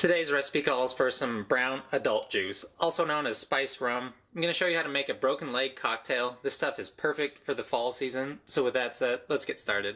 Today's recipe calls for some brown adult juice, also known as spiced rum. I'm going to show you how to make a broken leg cocktail. This stuff is perfect for the fall season. So with that said, let's get started.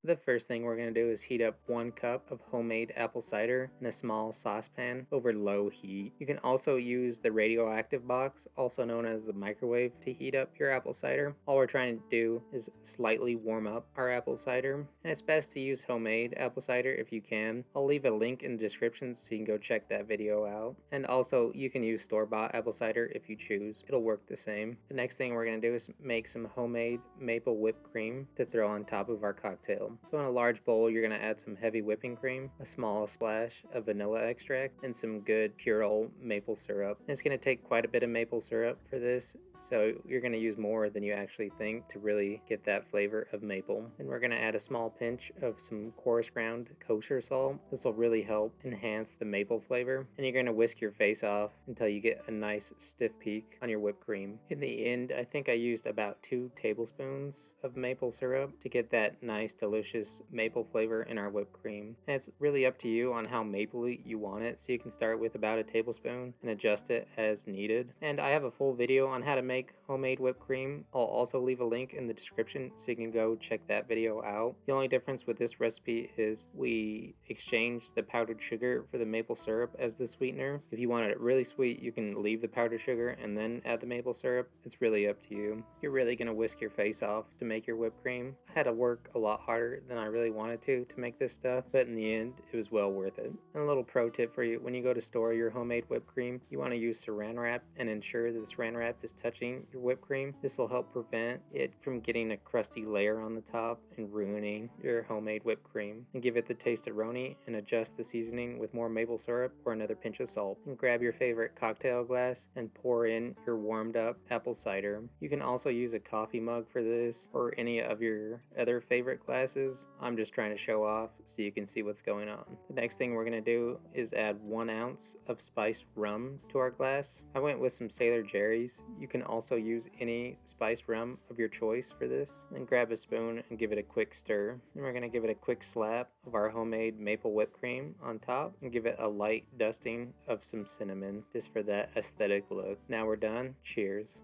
The first thing we're going to do is heat up 1 cup of homemade apple cider in a small saucepan over low heat. You can also use the radioactive box, also known as a microwave, to heat up your apple cider. All we're trying to do is slightly warm up our apple cider, and it's best to use homemade apple cider if you can. I'll leave a link in the description so you can go check that video out. And also, you can use store-bought apple cider if you choose. It'll work the same. The next thing we're going to do is make some homemade maple whipped cream to throw on top of our cocktail. So in a large bowl, you're going to add some heavy whipping cream, a small splash of vanilla extract, and some good pure old maple syrup. And it's going to take quite a bit of maple syrup for this, so you're going to use more than you actually think to really get that flavor of maple. And we're going to add a small pinch of some coarse ground kosher salt. This will really help enhance the maple flavor. And you're going to whisk your face off until you get a nice stiff peak on your whipped cream. In the end, I think I used about 2 tablespoons of maple syrup to get that nice delicious maple flavor in our whipped cream. And it's really up to you on how mapley you want it, so you can start with about a tablespoon and adjust it as needed. And I have a full video on how to make homemade whipped cream. I'll also leave a link in the description so you can go check that video out. The only difference with this recipe is we exchanged the powdered sugar for the maple syrup as the sweetener. If you wanted it really sweet, you can leave the powdered sugar and then add the maple syrup. It's really up to you. You're really going to whisk your face off to make your whipped cream. I had to work a lot harder than I really wanted to make this stuff, but in the end, it was well worth it. And a little pro tip for you: when you go to store your homemade whipped cream, you want to use saran wrap and ensure that the saran wrap is touching your whipped cream. This will help prevent it from getting a crusty layer on the top and ruining your homemade whipped cream. And give it the taste-a-roni and adjust the seasoning with more maple syrup or another pinch of salt. And grab your favorite cocktail glass and pour in your warmed up apple cider. You can also use a coffee mug for this or any of your other favorite glasses. I'm just trying to show off so you can see what's going on. The next thing we're going to do is add 1 ounce of spiced rum to our glass. I went with some Sailor Jerry's. You can also use any spiced rum of your choice for this. Then grab a spoon and give it a quick stir. And we're going to give it a quick slap of our homemade maple whipped cream on top and give it a light dusting of some cinnamon just for that aesthetic look. Now we're done. Cheers.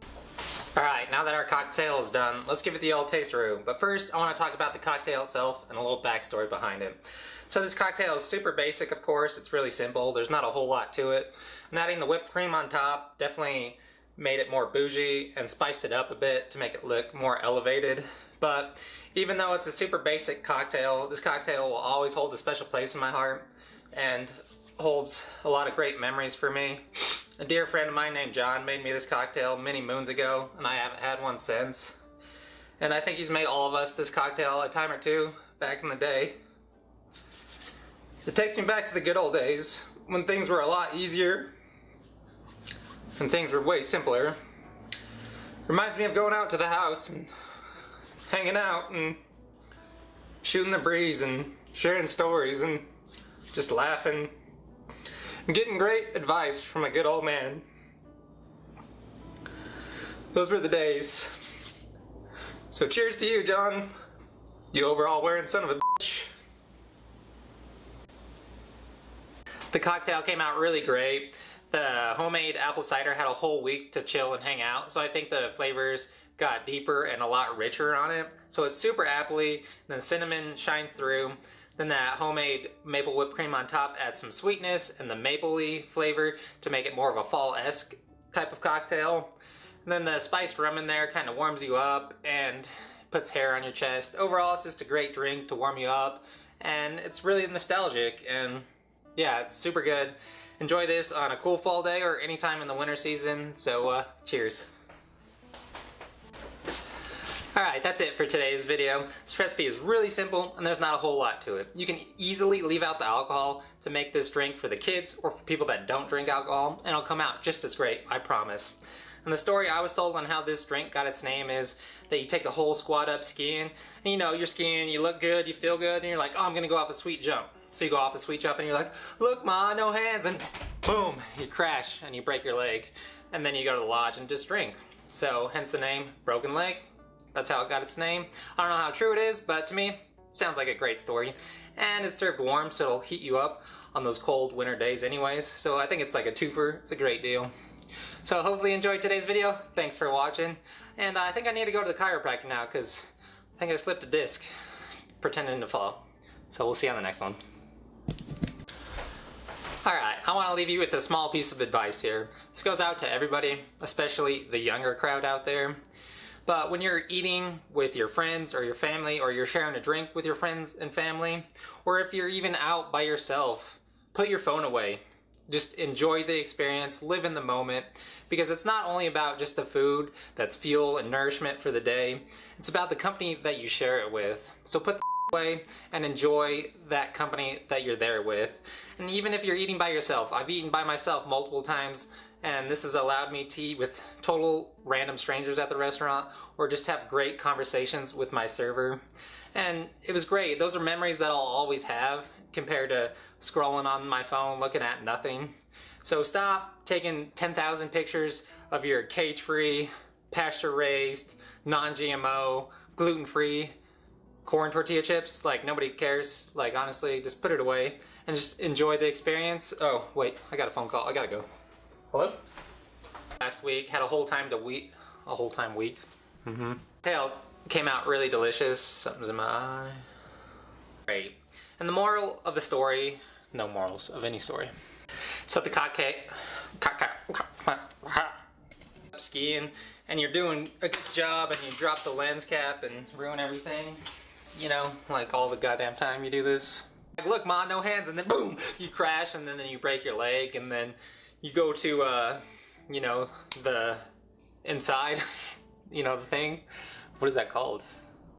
Alright, now that our cocktail is done, let's give it the old taste-a-roo. But first, I want to talk about the cocktail itself and a little backstory behind it. So this cocktail is super basic, of course. It's really simple. There's not a whole lot to it. And adding the whipped cream on top definitely made it more bougie and spiced it up a bit to make it look more elevated. But even though it's a super basic cocktail, this cocktail will always hold a special place in my heart and holds a lot of great memories for me. A dear friend of mine named John made me this cocktail many moons ago, and I haven't had one since. And I think he's made all of us this cocktail a time or two back in the day. It takes me back to the good old days when things were a lot easier and things were way simpler. Reminds me of going out to the house and hanging out and shooting the breeze and sharing stories and just laughing and getting great advice from a good old man. Those were the days. So cheers to you, John, you overall wearing son of a bitch. The cocktail came out really great. The homemade apple cider had a whole week to chill and hang out, so I think the flavors got deeper and a lot richer on it. So it's super appley, then cinnamon shines through. Then that homemade maple whipped cream on top adds some sweetness and the mapley flavor to make it more of a fall-esque type of cocktail. And then the spiced rum in there kind of warms you up and puts hair on your chest. Overall, it's just a great drink to warm you up, and it's really nostalgic, and yeah, it's super good. Enjoy this on a cool fall day or anytime in the winter season, so cheers. Alright, that's it for today's video. This recipe is really simple and there's not a whole lot to it. You can easily leave out the alcohol to make this drink for the kids or for people that don't drink alcohol, and it'll come out just as great, I promise. And the story I was told on how this drink got its name is that you take the whole squad up skiing, and you know, you're skiing, you look good, you feel good, and you're like, oh, I'm gonna go off a sweet jump. So you go off a sweet jump and you're like, look ma, no hands, and boom, you crash and you break your leg. And then you go to the lodge and just drink. So hence the name Broken Leg. That's how it got its name. I don't know how true it is, but to me, Sounds like a great story. And it's served warm, so it'll heat you up on those cold winter days anyways. So I think it's like a twofer. It's a great deal. So hopefully you enjoyed today's video. Thanks for watching. And I think I need to go to the chiropractor now because I think I slipped a disc pretending to fall. So we'll see you on the next one. Alright, I want to leave you with a small piece of advice here. This goes out to everybody, especially the younger crowd out there. But when you're eating with your friends or your family, or you're sharing a drink with your friends and family, or if you're even out by yourself, put your phone away. Just enjoy the experience, live in the moment, because it's not only about just the food that's fuel and nourishment for the day, it's about the company that you share it with. So put the away and enjoy that company that you're there with. And even if you're eating by yourself, I've eaten by myself multiple times, and this has allowed me to eat with total random strangers at the restaurant, or just have great conversations with my server. And it was great. Those are memories that I'll always have compared to scrolling on my phone looking at nothing. So stop taking 10,000 pictures of your cage-free, pasture-raised, non-GMO, gluten-free corn tortilla chips. Like, nobody cares. Like, honestly, just put it away and just enjoy the experience. Oh, wait, I got a phone call. I gotta go. Hello? Last week, had a whole time week. Tail came out really delicious. Something's in my eye. Great. And the moral of the story, no morals of any story. So the skiing, and you're doing a good job, and you drop the lens cap and ruin everything. You know, like all the goddamn time you do this. Like, look, Ma, no hands, and then boom, you crash, and then you break your leg, and then you go to, you know, the inside, you know, the thing. What is that called?